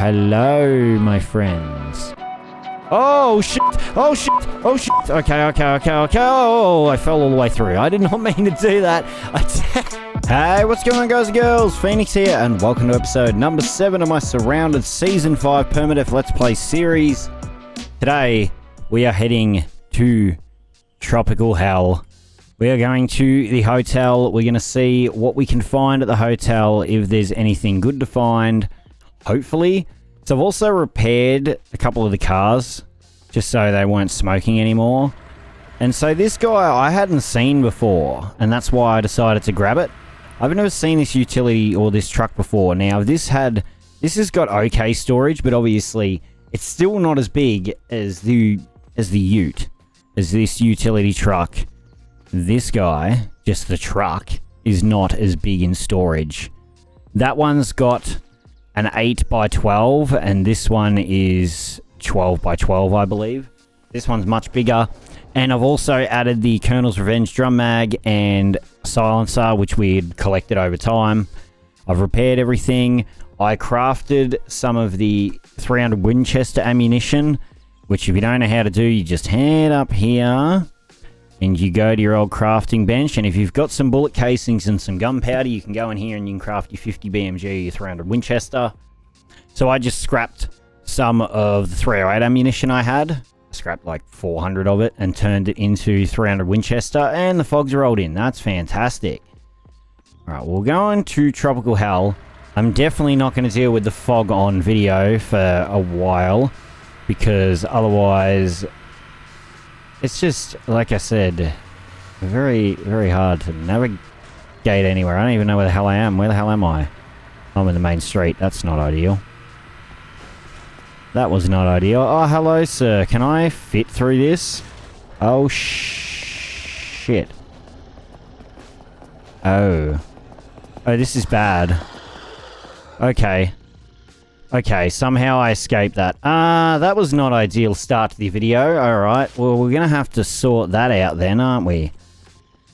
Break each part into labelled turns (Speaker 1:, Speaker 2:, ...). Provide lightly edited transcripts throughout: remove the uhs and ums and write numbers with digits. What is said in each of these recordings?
Speaker 1: hello, my friends. Oh, shit. Oh, shit. Oh, shit. Okay. Oh, I fell all the way through. I did not mean to do that. Hey, what's going on, guys and girls? Phoenix here, and welcome to episode number 7 of my Surrounded Season 5 Permadeath Let's Play series. Today, we are heading to Tropical Hell. We are going to the hotel. We're going to see what we can find at the hotel, if there's anything good to find, hopefully. So I've also repaired a couple of the cars, just so they weren't smoking anymore. And so this guy I hadn't seen before, and that's why I decided to grab it. I've never seen this utility or this truck before. Now, this has got okay storage, but obviously it's still not as big as the ute, as this utility truck. This guy, just the truck, is not as big in storage. That one's got an 8x12, and this one is 12x12, I believe. This one's much bigger. And I've also added the Colonel's Revenge drum mag and silencer, which we had collected over time. I've repaired everything. I crafted some of the 300 Winchester ammunition, which if you don't know how to do, you just head up here and you go to your old crafting bench, and if you've got some bullet casings and some gunpowder, you can go in here and you can craft your 50 BMG, your 300 Winchester. So I just scrapped some of the 308 ammunition I had. I scrapped like 400 of it and turned it into 300 Winchester, and the fog's rolled in. That's fantastic. Alright, we're going to Tropical Hell. I'm definitely not going to deal with the fog on video for a while, because otherwise it's just, like I said, very, very hard to navigate anywhere. I don't even know where the hell I am. Where the hell am I? I'm in the main street. That's not ideal. That was not ideal. Oh, hello, sir. Can I fit through this? Oh, shit. Oh. Oh, this is bad. Okay. Okay, somehow I escaped that. That was not ideal start to the video. Alright, well, we're gonna have to sort that out then, aren't we?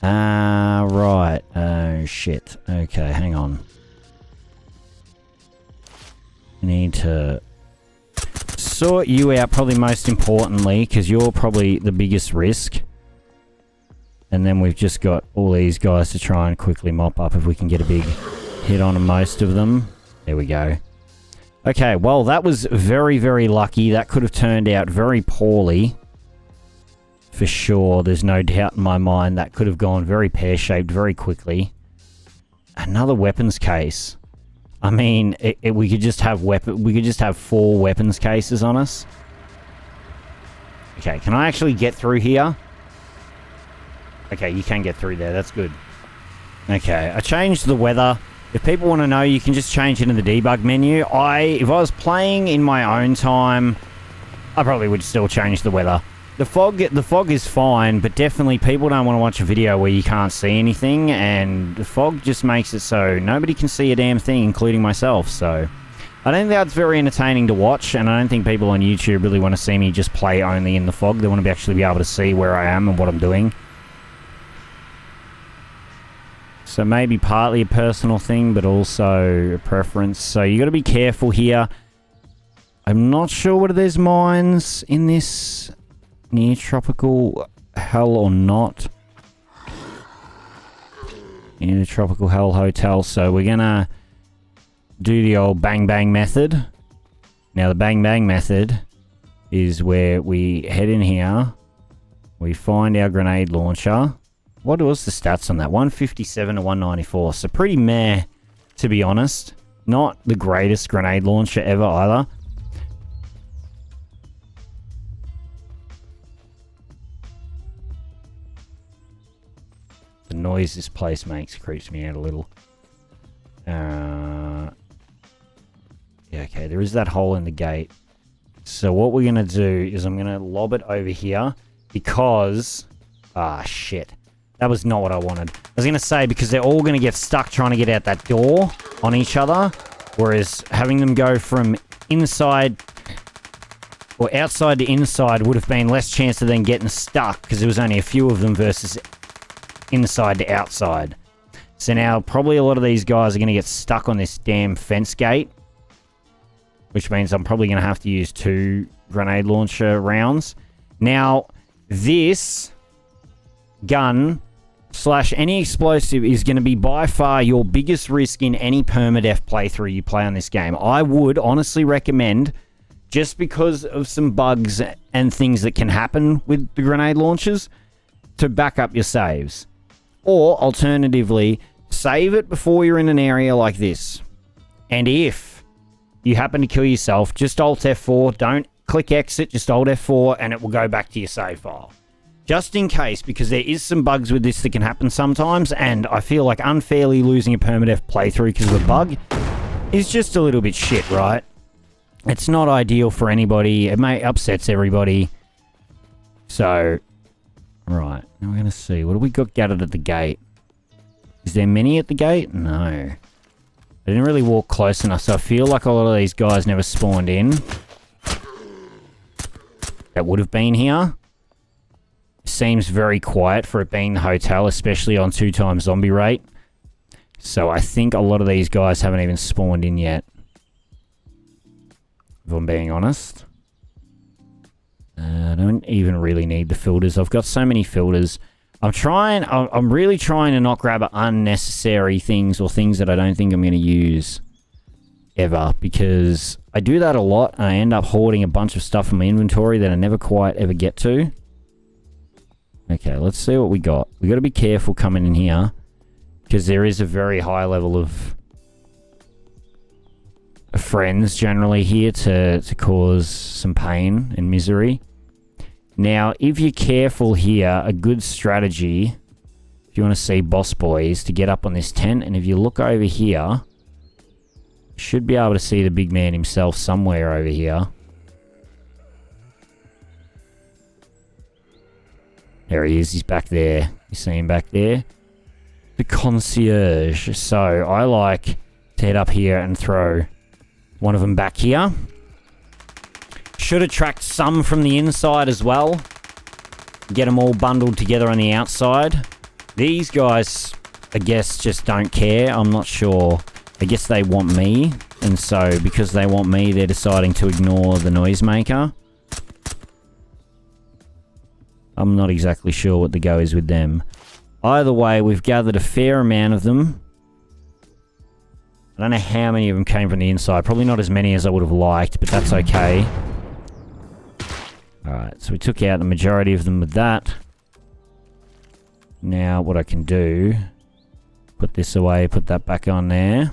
Speaker 1: Right. Oh, shit. Okay, hang on. I need to sort you out, probably most importantly, because you're probably the biggest risk. And then we've just got all these guys to try and quickly mop up if we can get a big hit on most of them. There we go. Okay, well, that was very, very lucky. That could have turned out very poorly. For sure, there's no doubt in my mind that could have gone very pear-shaped very quickly. Another weapons case. I mean, we could just have 4 weapons cases on us. Okay, can I actually get through here? Okay, you can get through there. That's good. Okay, I changed the weather. If people want to know, you can just change it in the debug menu. If I was playing in my own time, I probably would still change the weather. The fog is fine, but definitely people don't want to watch a video where you can't see anything, and the fog just makes it so nobody can see a damn thing, including myself. So I don't think that's very entertaining to watch, and I don't think people on YouTube really want to see me just play only in the fog. They want to actually be able to see where I am and what I'm doing. So maybe partly a personal thing, but also a preference. So you got to be careful here. I'm not sure whether there's mines in this near Tropical Hell or not. In the Tropical Hell Hotel. So we're going to do the old bang bang method. Now the bang bang method is where we head in here. We find our grenade launcher. What was the stats on that? 157 to 194. So pretty meh, to be honest. Not the greatest grenade launcher ever either. The noise this place makes creeps me out a little. Yeah, okay, there is that hole in the gate. So what we're going to do is I'm going to lob it over here because... Ah, shit. That was not what I wanted. I was going to say, because they're all going to get stuck trying to get out that door on each other, whereas having them go from inside or outside to inside would have been less chance of them getting stuck, because there was only a few of them versus inside to outside. So now probably a lot of these guys are going to get stuck on this damn fence gate, which means I'm probably going to have to use 2 grenade launcher rounds. Now, this gun / any explosive is going to be by far your biggest risk in any permadeath playthrough you play on this game. I would honestly recommend, just because of some bugs and things that can happen with the grenade launchers, to back up your saves. Or, alternatively, save it before you're in an area like this. And if you happen to kill yourself, just Alt F4, don't click exit, just Alt F4, and it will go back to your save file. Just in case, because there is some bugs with this that can happen sometimes, and I feel like unfairly losing a permadeath playthrough because of a bug is just a little bit shit, right? It's not ideal for anybody. It may upsets everybody. So, right. Now we're going to see. What do we got gathered at the gate? Is there many at the gate? No. I didn't really walk close enough, so I feel like a lot of these guys never spawned in. That would have been here. Seems very quiet for it being the hotel, especially on 2x zombie rate. So I think a lot of these guys haven't even spawned in yet, if I'm being honest. I don't even really need the filters. I've got so many filters. I'm really trying to not grab unnecessary things or things that I don't think I'm going to use ever, because I do that a lot and I end up hoarding a bunch of stuff in my inventory that I never quite ever get to. Okay, let's see what we got. We got to be careful coming in here, because there is a very high level of friends generally here to cause some pain and misery. Now, if you're careful here, a good strategy, if you want to see boss boys, to get up on this tent, and if you look over here, you should be able to see the big man himself somewhere over here. There he is, he's back there. You see him back there? The concierge. So, I like to head up here and throw one of them back here. Should attract some from the inside as well. Get them all bundled together on the outside. These guys, I guess, just don't care. I'm not sure. I guess they want me. And so, because they want me, they're deciding to ignore the noisemaker. I'm not exactly sure what the go is with them. Either way, we've gathered a fair amount of them. I don't know how many of them came from the inside. Probably not as many as I would have liked, but that's okay. Alright, so we took out the majority of them with that. Now, what I can do... Put this away, put that back on there.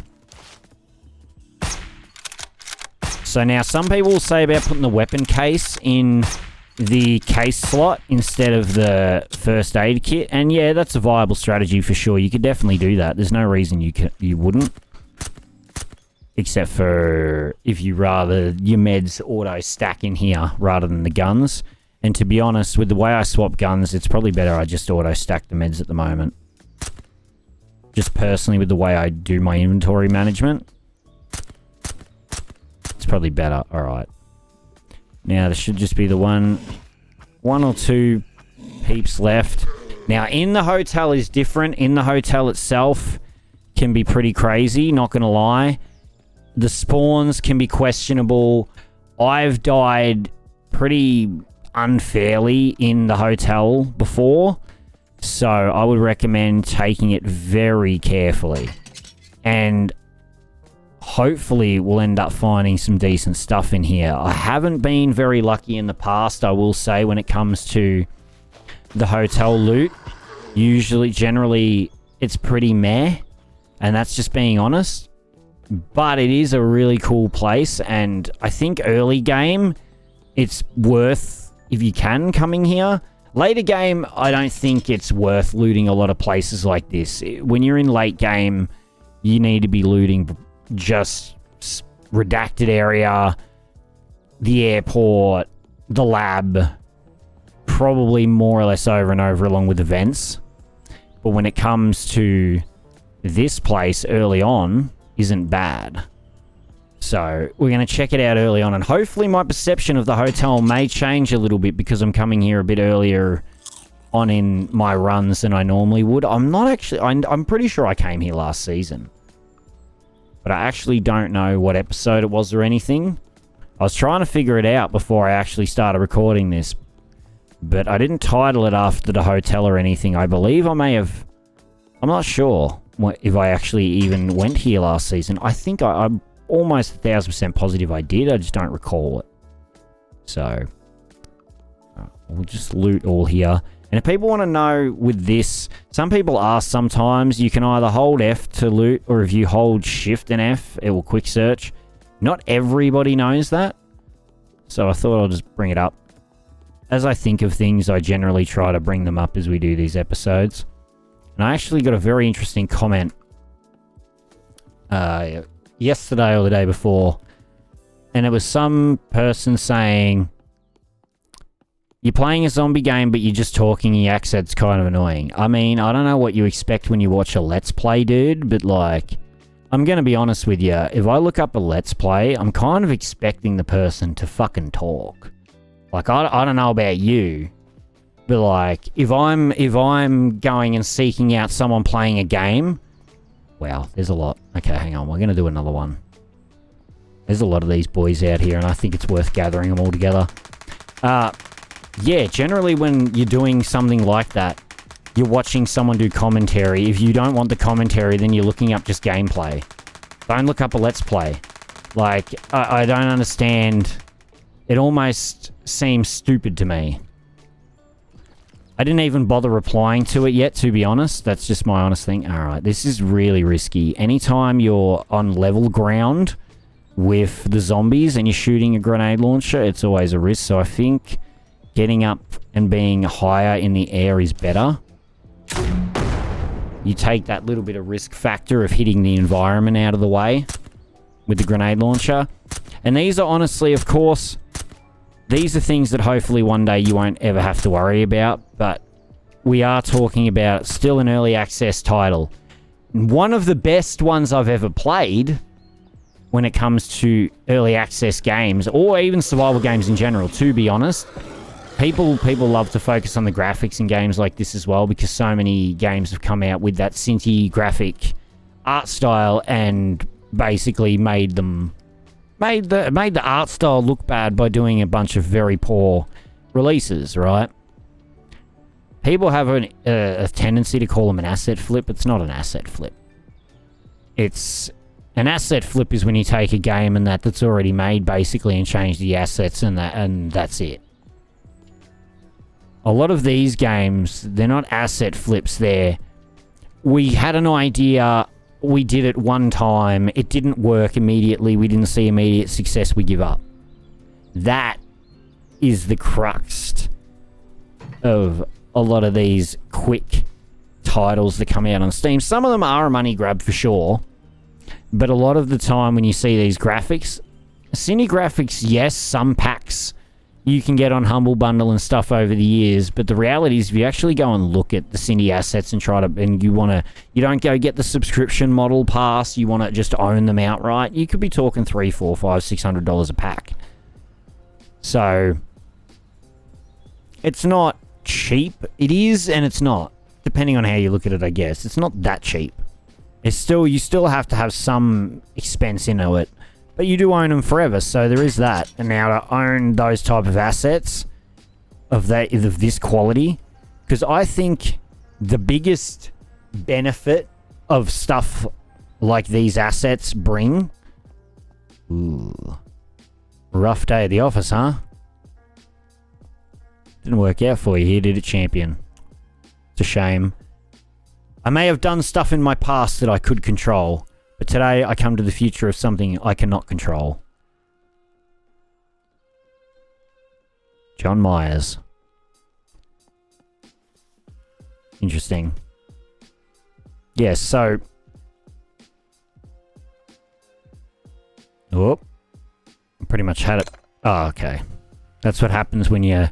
Speaker 1: So now, some people will say about putting the weapon case in the case slot instead of the first aid kit, and yeah, that's a viable strategy for sure. You could definitely do that. There's no reason you wouldn't, except for if you rather your meds auto stack in here rather than the guns. And to be honest, with the way I swap guns, it's probably better I just auto stack the meds at the moment. Just personally, with the way I do my inventory management, it's probably better. Alright. Now, there should just be the one or two peeps left. Now, in the hotel is different. In the hotel itself can be pretty crazy, not gonna lie. The spawns can be questionable. I've died pretty unfairly in the hotel before, so I would recommend taking it very carefully. And hopefully we'll end up finding some decent stuff in here. I haven't been very lucky in the past, I will say, when it comes to the hotel loot. Generally, it's pretty meh, and that's just being honest. But it is a really cool place, and I think early game, it's worth, if you can, coming here. Later game, I don't think it's worth looting a lot of places like this. When you're in late game, you need to be looting just redacted area, the airport, the lab, probably more or less over and over along with events. But when it comes to this place early on, isn't bad. So we're going to check it out early on, and hopefully my perception of the hotel may change a little bit because I'm coming here a bit earlier on in my runs than I normally would. I'm pretty sure I came here last season, but I actually don't know what episode it was or anything. I was trying to figure it out before I actually started recording this, but I didn't title it after the hotel or anything. I believe I may have... I'm not sure if I actually even went here last season. I think I'm almost 1,000% positive I did. I just don't recall it. So, we'll just loot all here. And if people want to know with this, some people ask sometimes, you can either hold F to loot, or if you hold Shift and F, it will quick search. Not everybody knows that. So I thought I'll just bring it up. As I think of things, I generally try to bring them up as we do these episodes. And I actually got a very interesting comment yesterday or the day before. And it was some person saying, you're playing a zombie game, but you're just talking, your accent's kind of annoying. I mean, I don't know what you expect when you watch a Let's Play, dude, but like, I'm going to be honest with you. If I look up a Let's Play, I'm kind of expecting the person to fucking talk. Like, I don't know about you, but like, if I'm going and seeking out someone playing a game, wow, there's a lot. Okay, hang on, we're going to do another one. There's a lot of these boys out here, and I think it's worth gathering them all together. Yeah, generally when you're doing something like that, you're watching someone do commentary. If you don't want the commentary, then you're looking up just gameplay. Don't look up a Let's Play. Like, I don't understand. It almost seems stupid to me. I didn't even bother replying to it yet, to be honest. That's just my honest thing. Alright, this is really risky. Anytime you're on level ground with the zombies and you're shooting a grenade launcher, it's always a risk. So I think getting up and being higher in the air is better. You take that little bit of risk factor of hitting the environment out of the way with the grenade launcher. And these are honestly, of course, these are things that hopefully one day you won't ever have to worry about. But we are talking about still an early access title. One of the best ones I've ever played when it comes to early access games, or even survival games in general, to be honest. People love to focus on the graphics in games like this as well, because so many games have come out with that Cinti graphic art style and basically made the art style look bad by doing a bunch of very poor releases, right? People have a tendency to call them an asset flip. It's not an asset flip. It's an asset flip is when you take a game and that's already made basically and change the assets and that's it. A lot of these games, they're not asset flips there. We had an idea, we did it one time, it didn't work immediately, we didn't see immediate success, we give up. That is the crux of a lot of these quick titles that come out on Steam. Some of them are a money grab for sure, but a lot of the time when you see these graphics, Cine graphics, yes, some packs you can get on Humble Bundle and stuff over the years, but the reality is if you actually go and look at the Cindy assets and you don't go get the subscription model pass, you want to just own them outright, you could be talking $300, $400, $500, $600 a pack. So it's not cheap. It is and it's not, depending on how you look at it, I guess. It's not that cheap. It's still, you still have to have some expense into it. But you do own them forever, so there is that. And now to own those type of assets of this quality, because I think the biggest benefit of stuff like these assets bring... Ooh. Rough day at the office, huh? Didn't work out for you here, did it, champion? It's a shame. I may have done stuff in my past that I could control, but today I come to the future of something I cannot control. John Myers. Interesting. Yes, so... Oh. I pretty much had it. Oh, okay. That's what happens when you're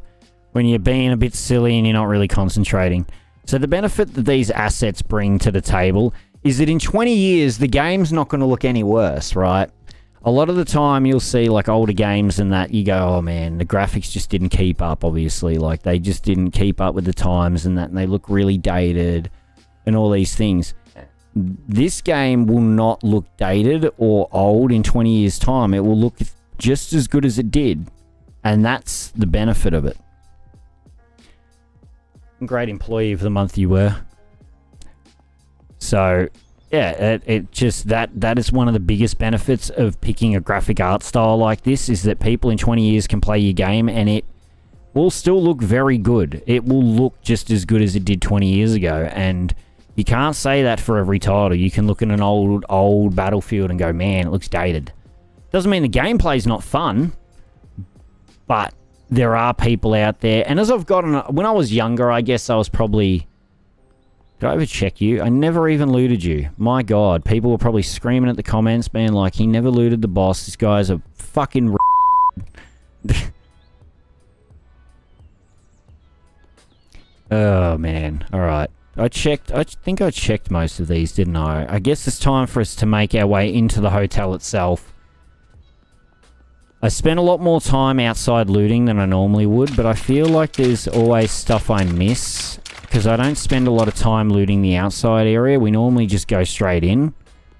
Speaker 1: being a bit silly and you're not really concentrating. So the benefit that these assets bring to the table is that in 20 years, the game's not going to look any worse, right? A lot of the time, you'll see, like, older games and that, you go, oh, man, the graphics just didn't keep up, obviously. Like, they just didn't keep up with the times and that, and they look really dated and all these things. This game will not look dated or old in 20 years' time. It will look just as good as it did. And that's the benefit of it. Great employee of the month you were. So, yeah, it just, that is one of the biggest benefits of picking a graphic art style like this, is that people in 20 years can play your game and it will still look very good. It will look just as good as it did 20 years ago, and you can't say that for every title. You can look at an old Battlefield and go, man, it looks dated. Doesn't mean the gameplay's not fun, but there are people out there, and as I've gotten, when I was younger, I guess I was probably, did I ever check you? I never even looted you. My God, people were probably screaming at the comments, being like, he never looted the boss, this guy's a fucking oh man, alright. I think I checked most of these, didn't I? I guess it's time for us to make our way into the hotel itself. I spent a lot more time outside looting than I normally would, but I feel like there's always stuff I miss, because I don't spend a lot of time looting the outside area. We normally just go straight in.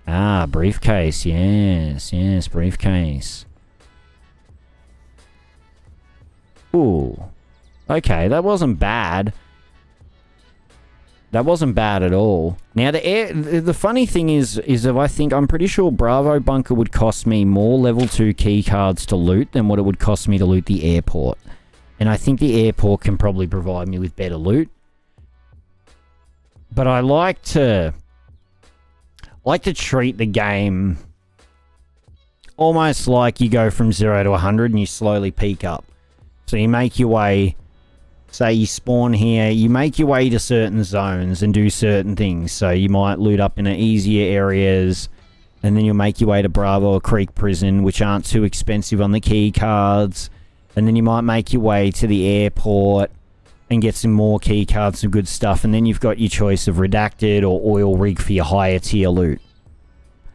Speaker 1: Ah, briefcase. Yes, briefcase. Ooh. Okay, that wasn't bad. That wasn't bad at all. Now, the funny thing is that I'm pretty sure Bravo Bunker would cost me more level 2 key cards to loot than what it would cost me to loot the airport. And I think the airport can probably provide me with better loot. But I like to treat the game almost like you go from 0 to 100 and you slowly peak up. So you make your way... Say you spawn here, you make your way to certain zones and do certain things. So you might loot up in easier areas, and then you'll make your way to Bravo or Creek Prison, which aren't too expensive on the key cards. And then you might make your way to the airport and get some more key cards, some good stuff. And then you've got your choice of Redacted or Oil Rig for your higher tier loot.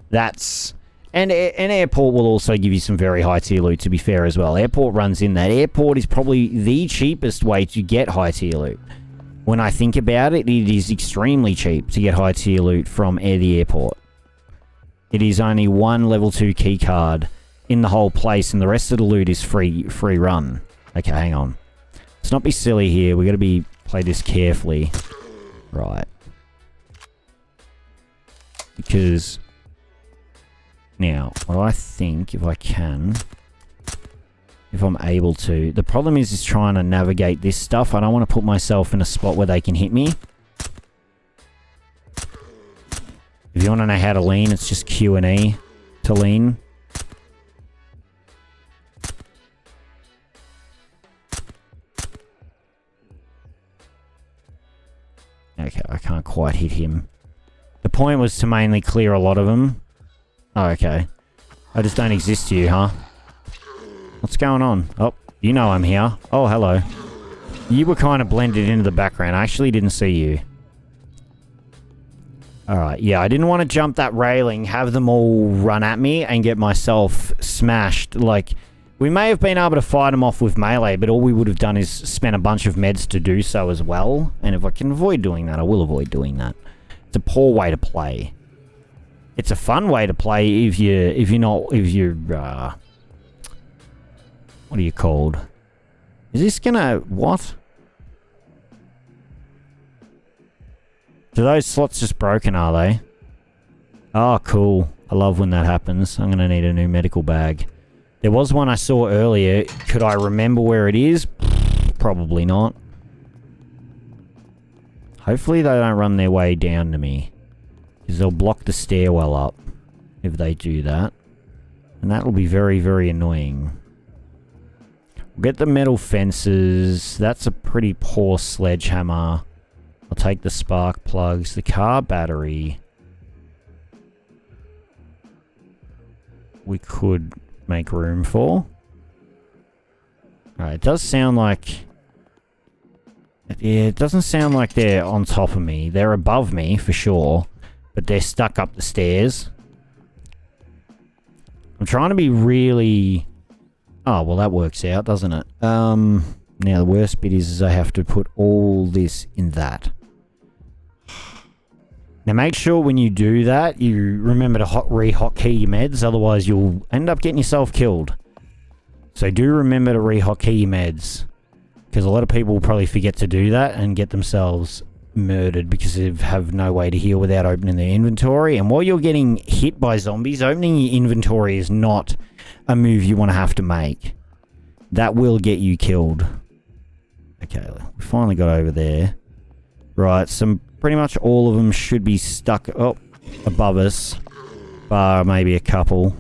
Speaker 1: That's... And an airport will also give you some very high tier loot, to be fair as well. Airport runs in that. Airport is probably the cheapest way to get high tier loot. When I think about it, it is extremely cheap to get high tier loot from the airport. It is only one level 2 key card in the whole place, and the rest of the loot is free run. Okay, hang on. Let's not be silly here. We got to play this carefully. Right. Because... Now, what I think, if I'm able to... The problem is trying to navigate this stuff. I don't want to put myself in a spot where they can hit me. If you want to know how to lean, it's just Q and E to lean. Okay, I can't quite hit him. The point was to mainly clear a lot of them. Oh, okay. I just don't exist to you, huh? What's going on? Oh, you know I'm here. Oh, hello. You were kind of blended into the background. I actually didn't see you. Alright, yeah, I didn't want to jump that railing, have them all run at me, and get myself smashed. Like, we may have been able to fight them off with melee, but all we would have done is spent a bunch of meds to do so as well. And if I can avoid doing that, I will avoid doing that. It's a poor way to play. It's a fun way to play if you're what are you called? Is this gonna, what? Do those slots just broken, are they? Oh, cool. I love when that happens. I'm gonna need a new medical bag. There was one I saw earlier. Could I remember where it is? Probably not. Hopefully they don't run their way down to me. Because they'll block the stairwell up if they do that. And that will be very, very annoying. We'll get the metal fences. That's a pretty poor sledgehammer. I'll take the spark plugs. The car battery. We could make room for. Alright, it does sound like... Yeah, it doesn't sound like they're on top of me. They're above me, for sure. But they're stuck up the stairs. I'm trying to be really... Oh, well that works out, doesn't it? Now the worst bit is I have to put all this in that. Now make sure when you do that, you remember to re-hotkey your meds, otherwise you'll end up getting yourself killed. So do remember to rehockey your meds. Because a lot of people will probably forget to do that and get themselves murdered because they have no way to heal without opening their inventory. And while you're getting hit by zombies, opening your inventory is not a move you want to have to make. That will get you killed. Okay, we finally got over there. Right, so pretty much all of them should be stuck above us. Bar maybe a couple.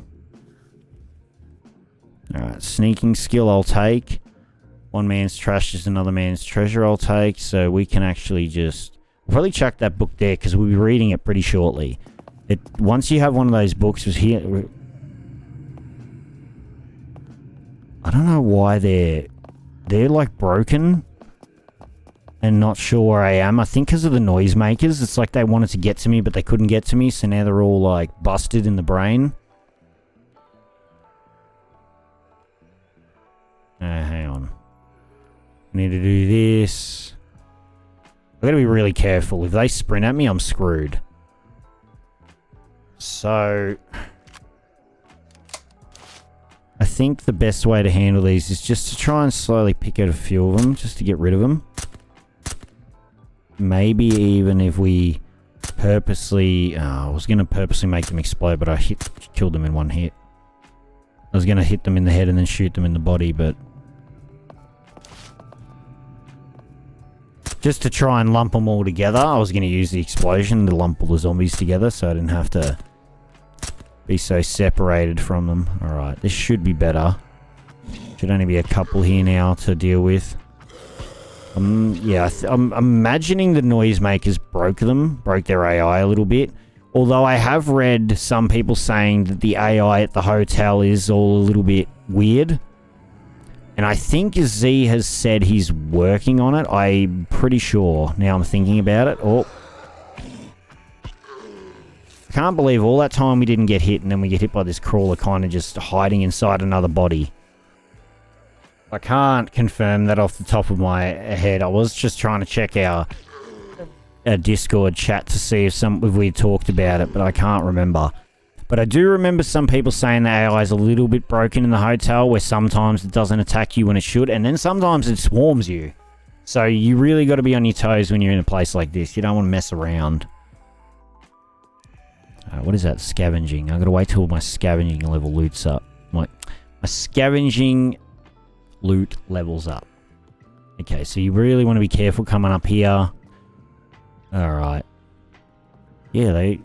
Speaker 1: Alright, sneaking skill I'll take. One man's trash is another man's treasure I'll take. So we can actually just... We'll probably chuck that book there because we'll be reading it pretty shortly. Once you have one of those books was here... I don't know why they're like broken and not sure where I am. I think because of the noisemakers. It's like they wanted to get to me but they couldn't get to me, so now they're all like busted in the brain. Hang on. I need to do this. I gotta be really careful. If they sprint at me, I'm screwed. So I think the best way to handle these is just to try and slowly pick out a few of them, just to get rid of them. Maybe even if we purposely... I was going to purposely make them explode, but I killed them in one hit. I was going to hit them in the head and then shoot them in the body, but... Just to try and lump them all together, I was going to use the explosion to lump all the zombies together so I didn't have to be so separated from them. Alright, this should be better. Should only be a couple here now to deal with. Yeah, I'm imagining the noisemakers broke their AI a little bit. Although I have read some people saying that the AI at the hotel is all a little bit weird. And I think Z has said he's working on it. I'm pretty sure. Now I'm thinking about it. Oh. I can't believe all that time we didn't get hit and then we get hit by this crawler kind of just hiding inside another body. I can't confirm that off the top of my head. I was just trying to check our Discord chat to see if we talked about it, but I can't remember. But I do remember some people saying the AI is a little bit broken in the hotel, where sometimes it doesn't attack you when it should, and then sometimes it swarms you. So you really got to be on your toes when you're in a place like this. You don't want to mess around. What is that? Scavenging. I've got to wait till my scavenging level loots up. My scavenging loot levels up. Okay, so you really want to be careful coming up here. Alright. Yeah,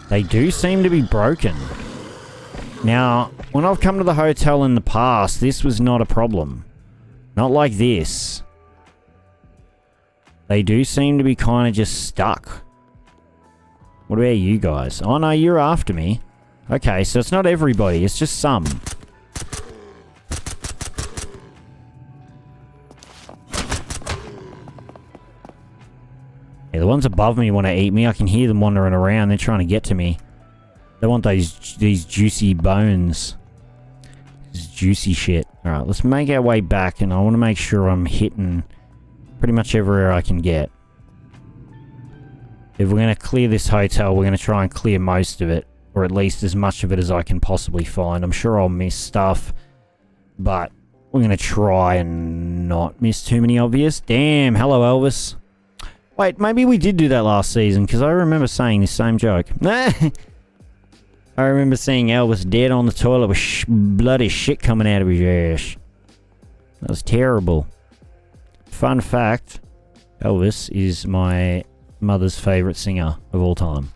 Speaker 1: they do seem to be broken. Now, when I've come to the hotel in the past, this was not a problem. Not like this. They do seem to be kind of just stuck. What about you guys? Oh no, you're after me. Okay, so it's not everybody, it's just some. Yeah, the ones above me want to eat me. I can hear them wandering around. They're trying to get to me. They want these juicy bones. This juicy shit. Alright, let's make our way back, and I want to make sure I'm hitting pretty much everywhere I can get. If we're going to clear this hotel, we're going to try and clear most of it. Or at least as much of it as I can possibly find. I'm sure I'll miss stuff. But we're going to try and not miss too many obvious. Damn, hello Elvis. Wait, maybe we did do that last season, because I remember saying the same joke. I remember seeing Elvis dead on the toilet with bloody shit coming out of his ass. That was terrible. Fun fact, Elvis is my mother's favourite singer of all time.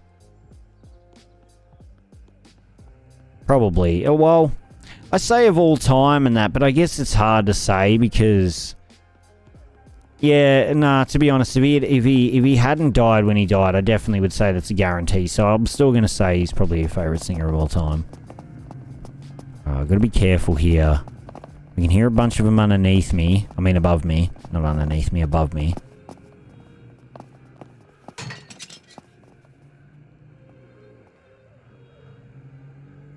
Speaker 1: Probably. Oh, well, I say of all time and that, but I guess it's hard to say because... Yeah, nah, to be honest, if he hadn't died when he died, I definitely would say that's a guarantee. So I'm still going to say he's probably your favourite singer of all time. I've got to be careful here. We can hear a bunch of them underneath me. I mean above me. Not underneath me, above me.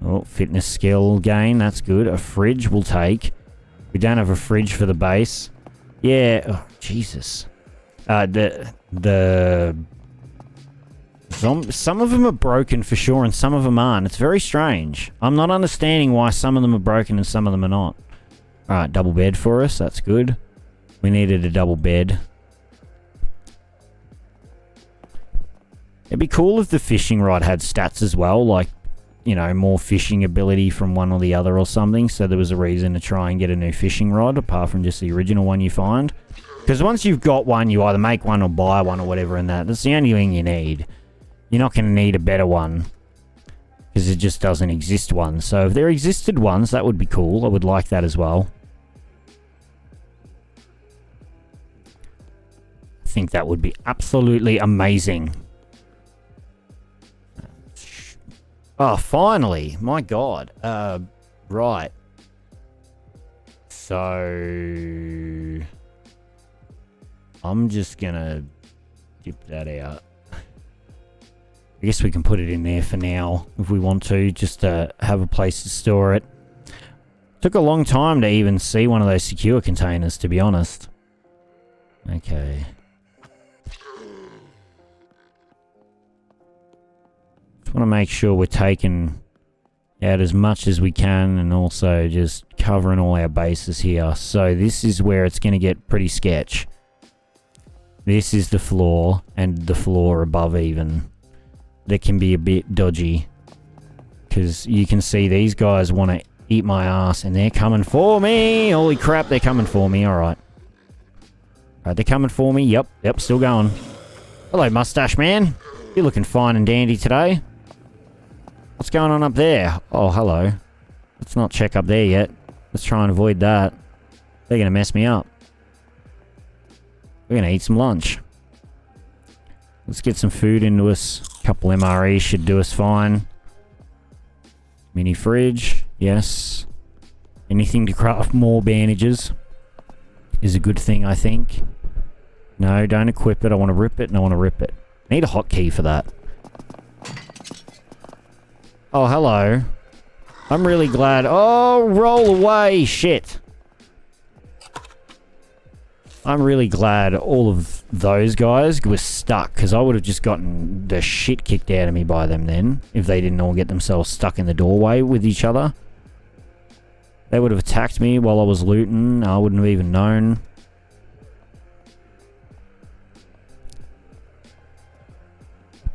Speaker 1: Oh, fitness skill gain, that's good. A fridge we'll take. We don't have a fridge for the base. Yeah, oh, Jesus. The Some of them are broken for sure, and some of them aren't. It's very strange. I'm not understanding why some of them are broken and some of them are not. Alright, double bed for us. That's good. We needed a double bed. It'd be cool if the fishing rod had stats as well, like, you know, more fishing ability from one or the other or something, so there was a reason to try and get a new fishing rod, apart from just the original one you find. Because once you've got one, you either make one or buy one or whatever, and that's the only thing you need. You're not going to need a better one, because it just doesn't exist one. So if there existed ones, that would be cool. I would like that as well. I think that would be absolutely amazing. Oh, finally. My God. Right. So I'm just gonna dip that out. I guess we can put it in there for now if we want to, just to have a place to store it. Took a long time to even see one of those secure containers, to be honest. Okay. Just want to make sure we're taking out as much as we can and also just covering all our bases here. So this is where it's going to get pretty sketch. This is the floor, and the floor above even. That can be a bit dodgy. Because you can see these guys want to eat my ass, and they're coming for me. Holy crap, they're coming for me. Alright. Alright, they're coming for me. Yep, still going. Hello, mustache man. You're looking fine and dandy today. What's going on up there? Oh, hello. Let's not check up there yet. Let's try and avoid that. They're going to mess me up. We're going to eat some lunch. Let's get some food into us. A couple MREs should do us fine. Mini fridge. Yes. Anything to craft more bandages is a good thing, I think. No, don't equip it. I want to rip it and I want to rip it. I need a hotkey for that. Oh, hello. I'm really glad. Oh, roll away. Shit. I'm really glad all of those guys were stuck, because I would have just gotten the shit kicked out of me by them then, if they didn't all get themselves stuck in the doorway with each other. They would have attacked me while I was looting. I wouldn't have even known.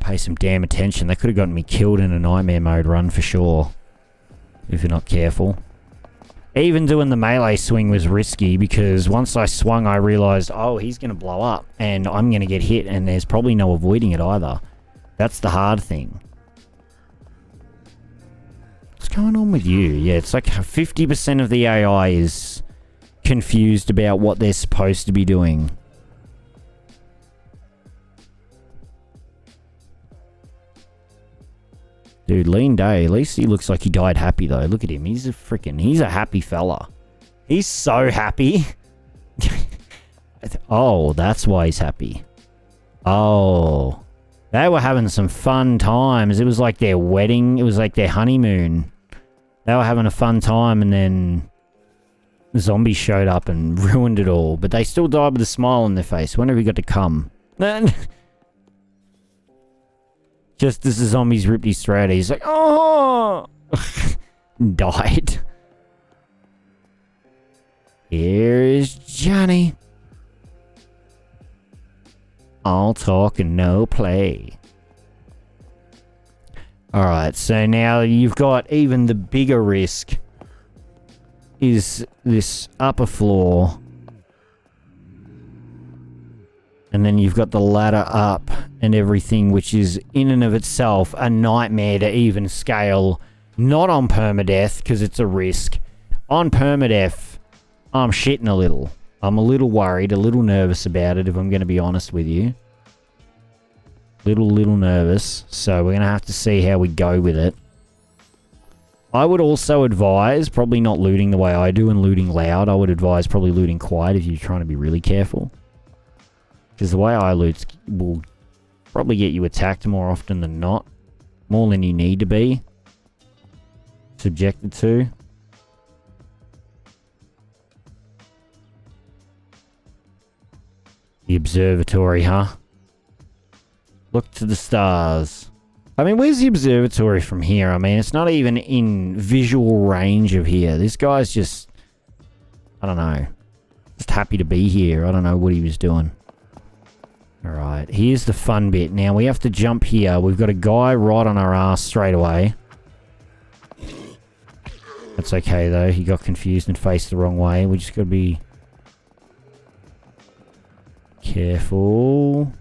Speaker 1: Pay some damn attention. They could have gotten me killed in a nightmare mode run for sure, if you're not careful. Even doing the melee swing was risky, because once I swung I realised, oh, he's going to blow up and I'm going to get hit, and there's probably no avoiding it either. That's the hard thing. What's going on with you? Yeah, it's like 50% of the AI is confused about what they're supposed to be doing. Dude, Lean Day, at least he looks like he died happy though. Look at him, he's a happy fella. He's so happy. Oh, that's why he's happy. Oh, they were having some fun times. It was like their wedding, it was like their honeymoon. They were having a fun time, and then the zombies showed up and ruined it all. But they still died with a smile on their face. When have we got to come? Just as the zombies ripped his throat, he's like, oh! Died. Here's Johnny. All talk and no play. Alright, so now you've got even the bigger risk is this upper floor. And then you've got the ladder up and everything, which is in and of itself a nightmare to even scale. Not on permadeath, because it's a risk. On permadeath, I'm shitting a little. I'm a little worried, a little nervous about it, if I'm going to be honest with you. Little nervous. So we're going to have to see how we go with it. I would also advise probably not looting the way I do and looting loud. I would advise probably looting quiet if you're trying to be really careful. Because the way I loot will probably get you attacked more often than not. More than you need to be subjected to. The observatory, huh? Look to the stars. I mean, where's the observatory from here? I mean, it's not even in visual range of here. This guy's just... I don't know. Just happy to be here. I don't know what he was doing. Alright, here's the fun bit. Now, we have to jump here. We've got a guy right on our ass straight away. That's okay, though. He got confused and faced the wrong way. We just gotta be... careful.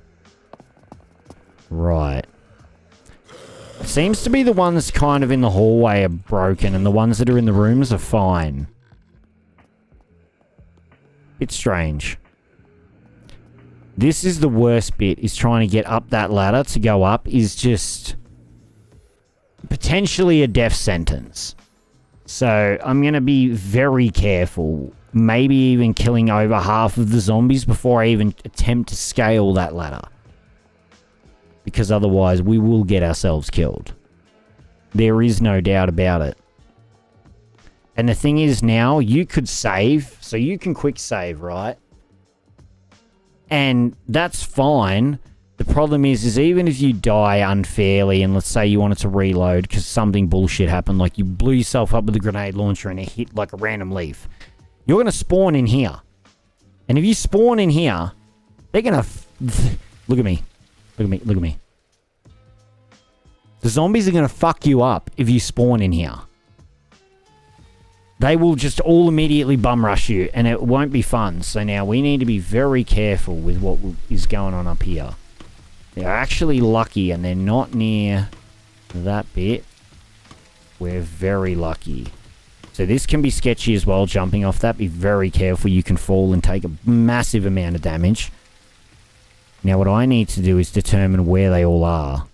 Speaker 1: Right. It seems to be the ones kind of in the hallway are broken, and the ones that are in the rooms are fine. It's strange. This is the worst bit, is trying to get up that ladder to go up is just potentially a death sentence. So I'm going to be very careful. Maybe even killing over half of the zombies before I even attempt to scale that ladder. Because otherwise we will get ourselves killed. There is no doubt about it. And the thing is now, you could save. So you can quick save, right? And that's fine. The problem is even if you die unfairly and let's say you wanted to reload because something bullshit happened, like you blew yourself up with a grenade launcher and it hit like a random leaf, you're going to spawn in here. And if you spawn in here, they're going to... Look at me. Look at me. Look at me. The zombies are going to fuck you up if you spawn in here. They will just all immediately bum rush you and it won't be fun. So now we need to be very careful with what is going on up here. They're actually lucky and they're not near that bit. We're very lucky. So this can be sketchy as well, jumping off that. Be very careful. You can fall and take a massive amount of damage. Now what I need to do is determine where they all are.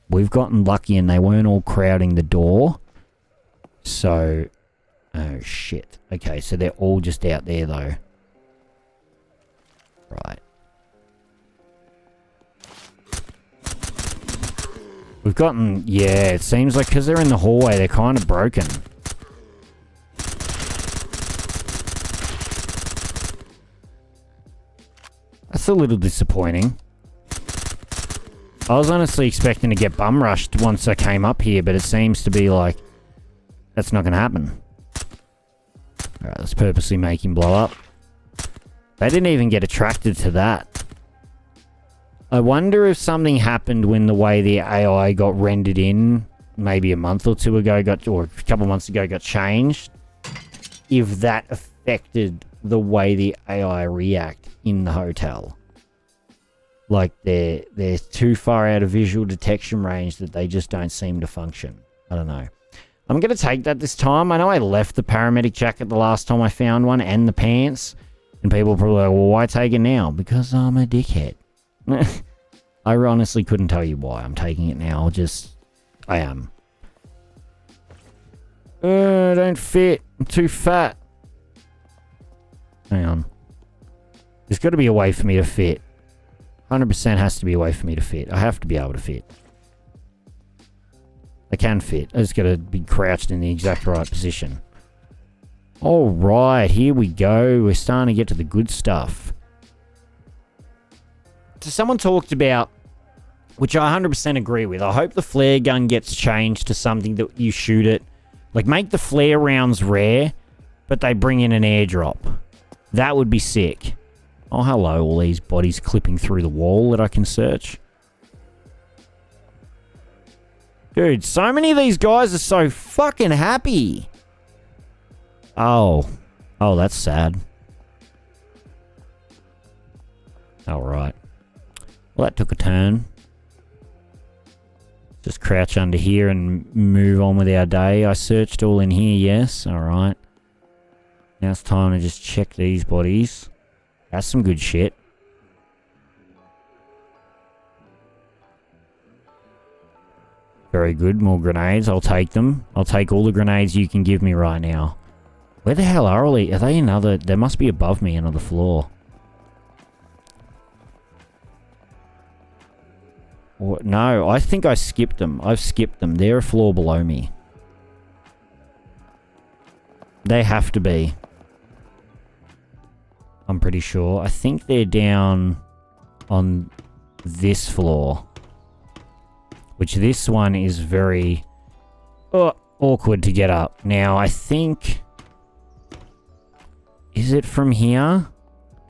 Speaker 1: We've gotten lucky and they weren't all crowding the door. So... oh, shit. Okay, so they're all just out there, though. Right. We've gotten... yeah, it seems like because they're in the hallway, they're kind of broken. That's a little disappointing. I was honestly expecting to get bum rushed once I came up here, but it seems to be like... that's not going to happen. Alright, let's purposely make him blow up. They didn't even get attracted to that. I wonder if something happened when the way the AI got rendered in, maybe a month or two ago, or a couple months ago, got changed. If that affected the way the AI react in the hotel. Like they're too far out of visual detection range that they just don't seem to function. I don't know. I'm going to take that this time. I know I left the paramedic jacket the last time I found one and the pants. And people are probably like, well, why take it now? Because I'm a dickhead. I honestly couldn't tell you why I'm taking it now. I am. I don't fit. I'm too fat. Hang on. There's got to be a way for me to fit. 100% has to be a way for me to fit. I have to be able to fit. I can fit. I just got to be crouched in the exact right position. Alright, here we go. We're starting to get to the good stuff. So someone talked about, which I 100% agree with, I hope the flare gun gets changed to something that you shoot it. Like, make the flare rounds rare, but they bring in an airdrop. That would be sick. Oh, hello, all these bodies clipping through the wall that I can search. Dude, so many of these guys are so fucking happy. Oh. Oh, that's sad. Alright. Well, that took a turn. Just crouch under here and move on with our day. I searched all in here, yes. Alright. Now it's time to just check these bodies. That's some good shit. Very good. More grenades. I'll take them. I'll take all the grenades you can give me right now. Where the hell are they? Are they another... They must be above me, another floor. Or, no, I think I skipped them. I've skipped them. They're a floor below me. They have to be. I'm pretty sure. I think they're down on this floor. Which this one is very awkward to get up. Now, I think... Is it from here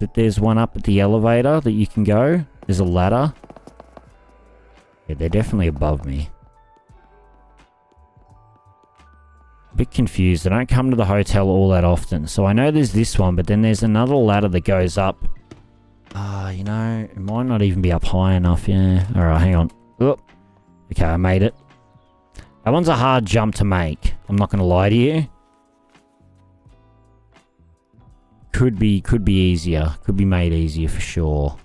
Speaker 1: that there's one up at the elevator that you can go? There's a ladder. Yeah, they're definitely above me. A bit confused. I don't come to the hotel all that often. So I know there's this one, but then there's another ladder that goes up. You know, it might not even be up high enough. Yeah. Alright, hang on. Oh. Okay, I made it. That one's a hard jump to make. I'm not going to lie to you. Could be easier. Could be made easier for sure.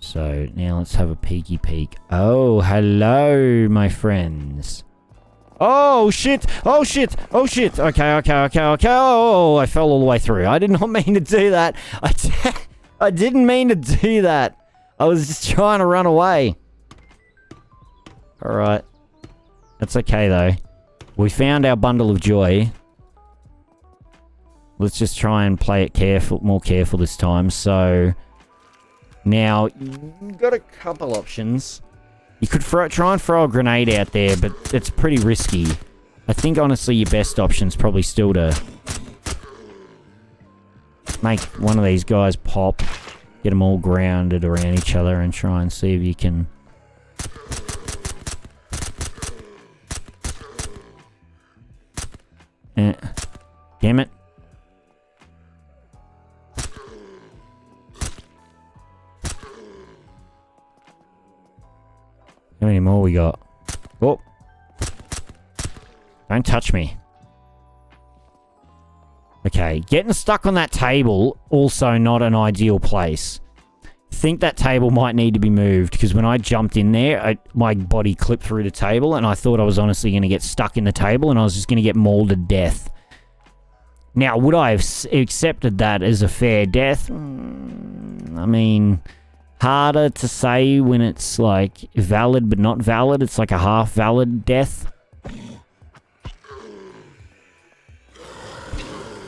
Speaker 1: So, now let's have a peeky peek. Oh, hello, my friends. Oh, shit. Oh, shit. Oh, shit. Okay. Oh, I fell all the way through. I did not mean to do that. I didn't mean to do that. I was just trying to run away. Alright. That's okay, though. We found our bundle of joy. Let's just try and play it more careful this time. So, now, you've got a couple options. You could try and throw a grenade out there, but it's pretty risky. I think, honestly, your best option is probably still to make one of these guys pop, get them all grounded around each other, and try and see if you can... Damn it. How many more we got? Oh. Don't touch me. Okay, getting stuck on that table, also not an ideal place. Think that table might need to be moved, because when I jumped in there, my body clipped through the table, and I thought I was honestly going to get stuck in the table, and I was just going to get mauled to death. Now, would I have accepted that as a fair death? I mean... Harder to say when it's like valid but not valid. It's like a half valid death.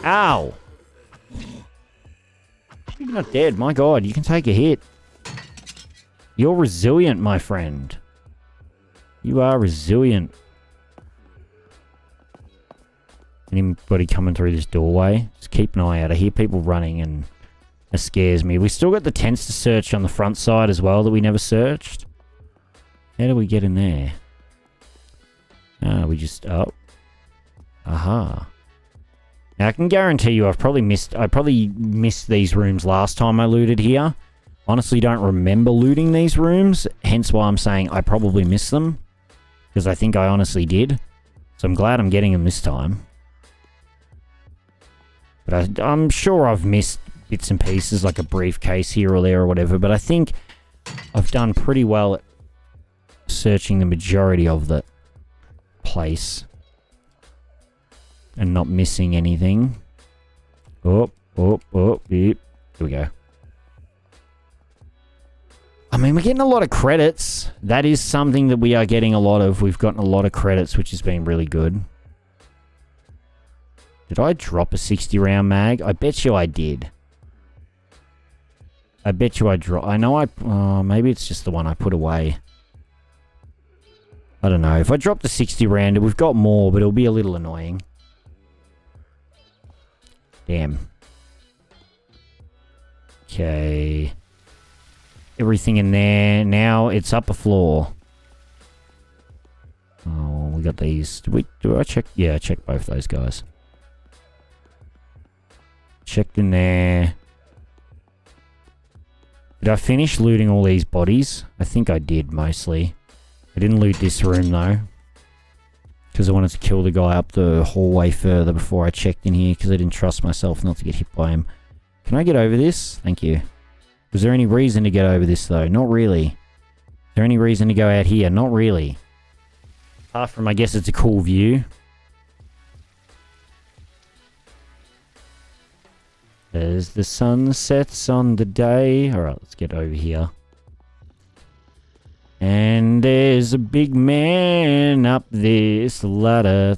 Speaker 1: Ow! You're not dead. My god, you can take a hit. You're resilient, my friend. You are resilient. Anybody coming through this doorway? Just keep an eye out. I hear people running and... It scares me. We still got the tents to search on the front side as well that we never searched. How do we get in there? We just... Oh. Aha. Now, I can guarantee you I probably missed these rooms last time I looted here. Honestly, don't remember looting these rooms. Hence why I'm saying I probably missed them. Because I think I honestly did. So I'm glad I'm getting them this time. But I'm sure I've missed... bits and pieces, like a briefcase here or there or whatever, but I think I've done pretty well at searching the majority of the place and not missing anything. Yep. Here we go. I mean, we're getting a lot of credits. That is something that we are getting a lot of. We've gotten a lot of credits, which has been really good. Did I drop a 60 round mag? I bet you I did. I bet you I dropped... I know maybe it's just the one I put away. I don't know. If I drop the 60 rounder, we've got more, but it'll be a little annoying. Damn. Okay. Everything in there. Now it's up a floor. Oh, we got these. Do I check? Yeah, I checked both those guys. Checked in there. Did I finish looting all these bodies? I think I did, mostly. I didn't loot this room, though. Because I wanted to kill the guy up the hallway further before I checked in here, because I didn't trust myself not to get hit by him. Can I get over this? Thank you. Was there any reason to get over this, though? Not really. Is there any reason to go out here? Not really. Apart from, I guess it's a cool view. As the sun sets on the day. Alright, let's get over here. And there's a big man up this ladder.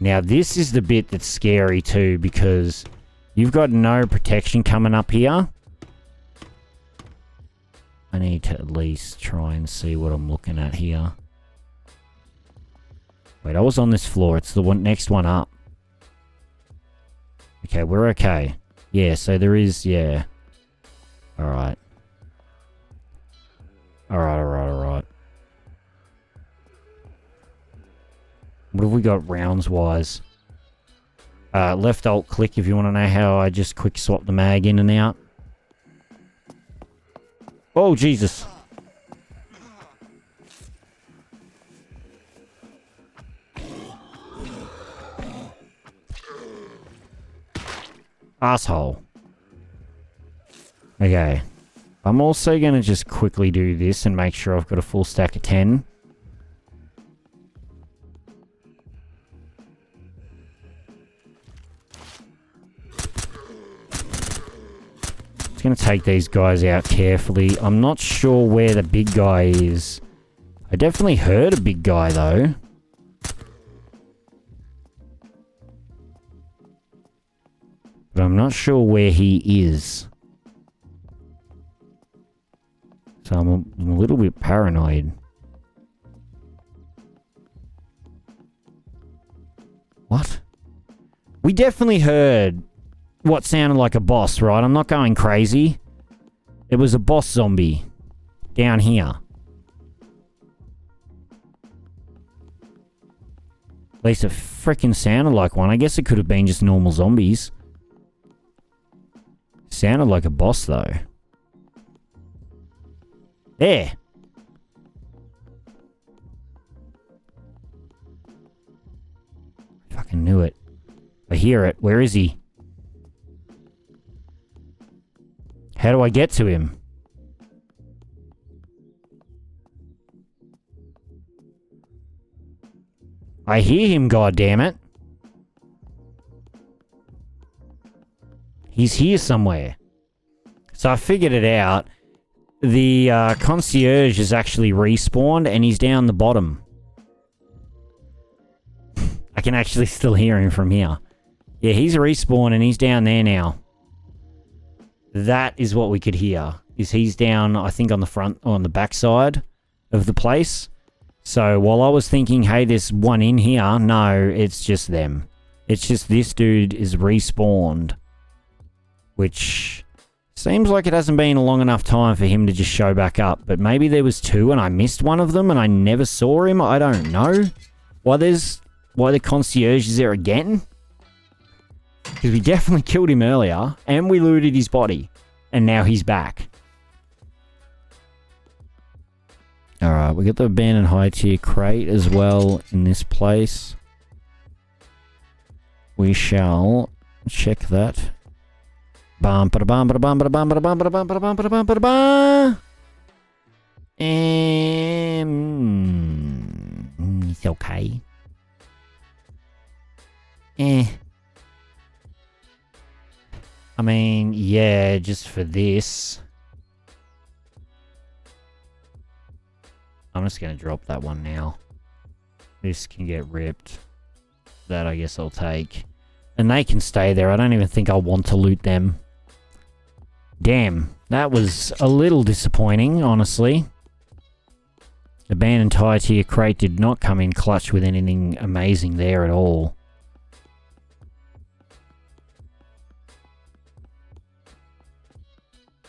Speaker 1: Now, this is the bit that's scary too, because you've got no protection coming up here. I need to at least try and see what I'm looking at here. Wait, I was on this floor. It's the next one up. Okay, we're okay. Yeah, so there is, yeah. Alright. Alright. What have we got rounds-wise? Left alt click if you want to know how I just quick swap the mag in and out. Oh, Jesus. Asshole. Okay. I'm also going to just quickly do this and make sure I've got a full stack of 10. Just going to take these guys out carefully. I'm not sure where the big guy is. I definitely heard a big guy though. But I'm not sure where he is. So I'm a little bit paranoid. What? We definitely heard what sounded like a boss, right? I'm not going crazy. It was a boss zombie down here. At least it freaking sounded like one. I guess it could have been just normal zombies. Sounded like a boss, though. There. Fucking knew it. I hear it. Where is he? How do I get to him? I hear him, goddammit. He's here somewhere. So I figured it out. The concierge is actually respawned and he's down the bottom. I can actually still hear him from here. Yeah, he's respawned and he's down there now. That is what we could hear. Is he's down, I think, on the front, or on the back side of the place. So while I was thinking, hey, there's one in here, no, it's just them. It's just this dude is respawned. Which seems like it hasn't been a long enough time for him to just show back up. But maybe there was two and I missed one of them and I never saw him. I don't know. Why the concierge is there again? Because we definitely killed him earlier and we looted his body. And now he's back. Alright, we got the abandoned high tier crate as well in this place. We shall check that. Bum ba bum ba bum ba bum ba bum ba bum ba bum ba bum ba bum. It's okay. I mean, yeah, just for this. I'm just going to drop that one now. This can get ripped. That I guess I'll take. And they can stay there. I don't even think I want to loot them. Damn, that was a little disappointing, honestly. Abandoned high tier crate did not come in clutch with anything amazing there at all.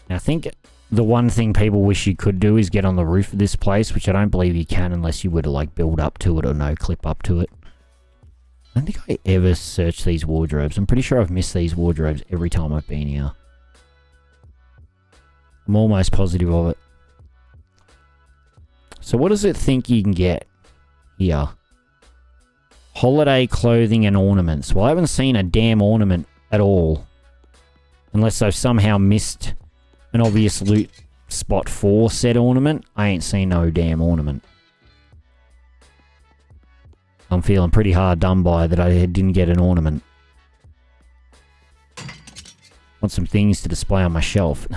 Speaker 1: I think the one thing people wish you could do is get on the roof of this place, which I don't believe you can unless you were to like build up to it or no clip up to it. I don't think I ever searched these wardrobes. I'm pretty sure I've missed these wardrobes every time I've been here. I'm almost positive of it. So what does it think you can get here? Holiday clothing and ornaments. Well, I haven't seen a damn ornament at all. Unless I've somehow missed an obvious loot spot for said ornament. I ain't seen no damn ornament. I'm feeling pretty hard done by that I didn't get an ornament. Want some things to display on my shelf.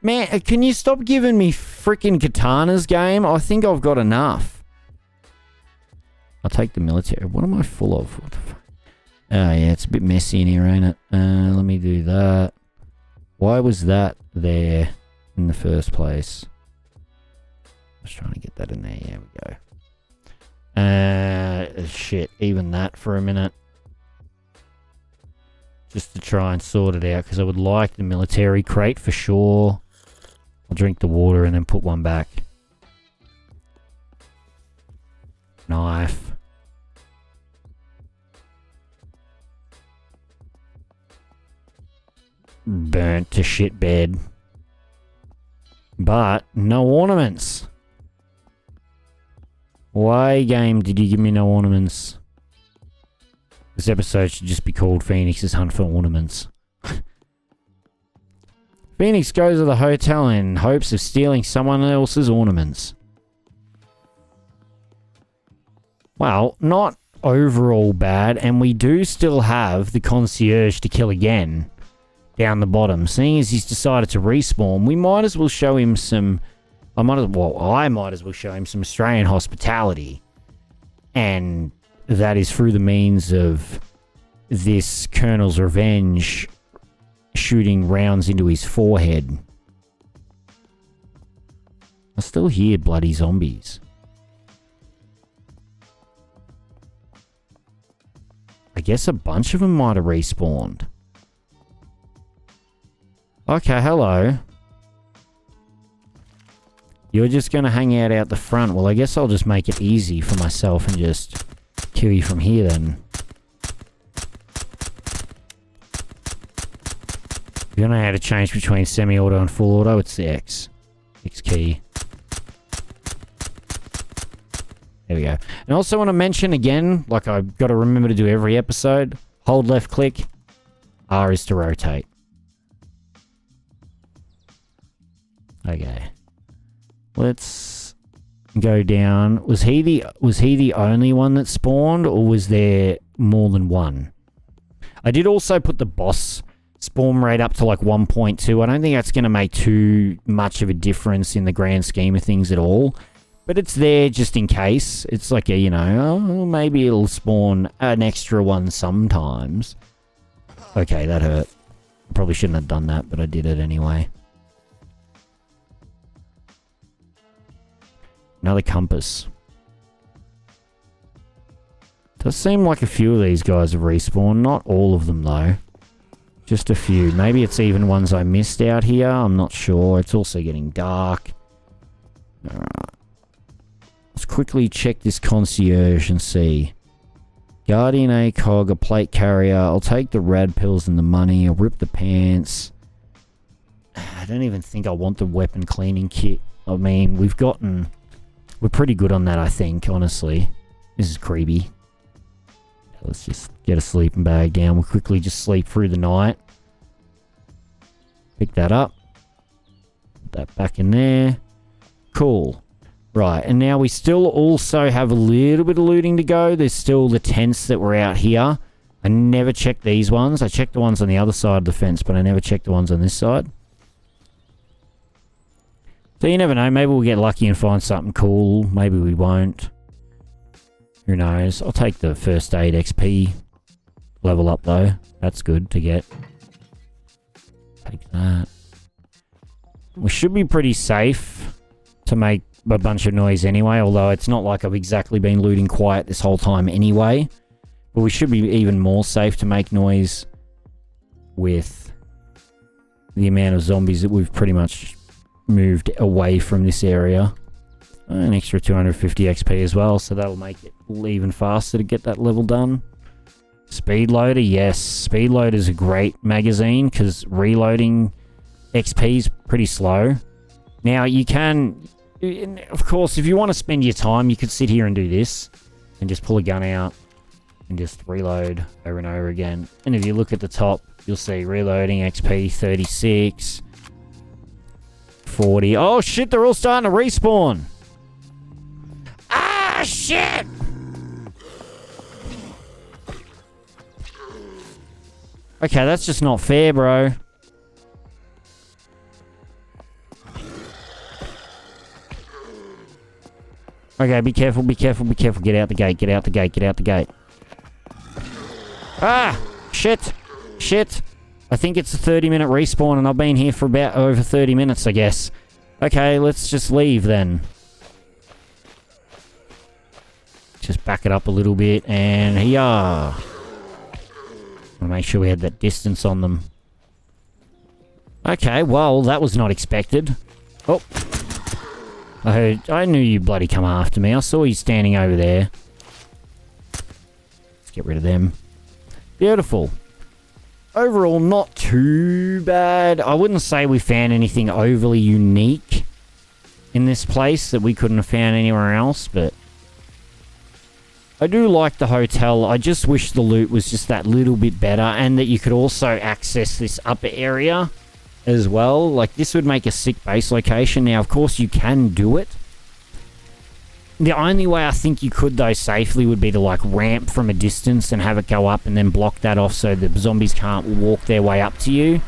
Speaker 1: Man, can you stop giving me freaking katanas, game? I think I've got enough. I'll take the military. What am I full of? What the fuck? Oh, yeah, it's a bit messy in here, ain't it? Let me do that. Why was that there? in the first place. I was trying to get that in there. Yeah, we go. Shit, even that for a minute. Just to try and sort it out, because I would like the military crate for sure. I'll drink the water and then put one back. Knife. Burnt to shit bed. But no ornaments. Why, game, did you give me no ornaments? This episode should just be called Phoenix's Hunt for Ornaments. Phoenix goes to the hotel in hopes of stealing someone else's ornaments. Well, not overall bad, and we do still have the concierge to kill again down the bottom. Seeing as he's decided to respawn, we might as well show him some... I might as well show him some Australian hospitality. And that is through the means of this Colonel's Revenge shooting rounds into his forehead. I still hear bloody zombies. I guess a bunch of them might have respawned. Okay, hello. You're just going to hang out the front. Well, I guess I'll just make it easy for myself and just kill you from here then. If you don't know how to change between semi-auto and full auto, it's the X. X key. There we go. And I also want to mention again, like I've got to remember to do every episode, hold left click, R is to rotate. Okay. Let's go down. Was he the only one that spawned, or was there more than one? I did also put the boss spawn rate up to like 1.2. I don't think that's going to make too much of a difference in the grand scheme of things at all. But it's there just in case. It's like a, you know, oh, maybe it'll spawn an extra one sometimes. Okay, that hurt. Probably shouldn't have done that, but I did it anyway. Another compass. Does seem like a few of these guys have respawned. Not all of them, though. Just a few. Maybe it's even ones I missed out here. I'm not sure. It's also getting dark. Alright. Let's quickly check this concierge and see. Guardian ACOG, a plate carrier. I'll take the rad pills and the money. I'll rip the pants. I don't even think I want the weapon cleaning kit. I mean, we're pretty good on that, I think, honestly. This is creepy. Let's just get a sleeping bag down. We'll quickly just sleep through the night. Pick that up. Put that back in there. Cool. Right, and now we still also have a little bit of looting to go. There's still the tents that were out here. I never checked these ones. I checked the ones on the other side of the fence, but I never checked the ones on this side. So you never know, maybe we'll get lucky and find something cool. Maybe we won't. Who knows? I'll take the first aid XP level up though. That's good to get. Take that. We should be pretty safe to make a bunch of noise anyway, although it's not like I've exactly been looting quiet this whole time anyway. But we should be even more safe to make noise with the amount of zombies that we've pretty much moved away from this area. An extra 250 XP as well, so that'll make it even faster to get that level done. Speed loader, yes. Speed loader is a great magazine because reloading XP is pretty slow. Now you can, of course, if you want to spend your time, you could sit here and do this and just pull a gun out and just reload over and over again. And if you look at the top, you'll see reloading XP 36. 40. Oh shit, they're all starting to respawn. Ah shit! Okay, that's just not fair, bro. Okay, be careful, be careful, be careful. Get out the gate, get out the gate, get out the gate. Ah! Shit! Shit! I think it's a 30-minute respawn, and I've been here for about over 30 minutes, I guess. Okay, let's just leave then. Just back it up a little bit, and here. Want to make sure we had that distance on them. Okay, well, that was not expected. Oh. I knew you'd bloody come after me. I saw you standing over there. Let's get rid of them. Beautiful. Overall, not too bad. I wouldn't say we found anything overly unique in this place that we couldn't have found anywhere else, but I do like the hotel. I just wish the loot was just that little bit better, and that you could also access this upper area as well. Like, this would make a sick base location. Now, of course, you can do it. The only way I think you could, though, safely would be to, like, ramp from a distance and have it go up and then block that off so the zombies can't walk their way up to you.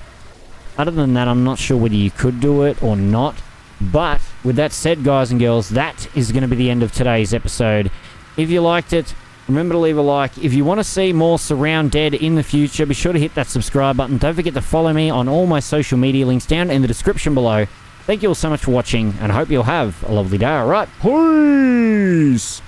Speaker 1: Other than that, I'm not sure whether you could do it or not. But, with that said, guys and girls, that is going to be the end of today's episode. If you liked it, remember to leave a like. If you want to see more Surroundead in the future, be sure to hit that subscribe button. Don't forget to follow me on all my social media links down in the description below. Thank you all so much for watching, and I hope you'll have a lovely day. Alright, peace!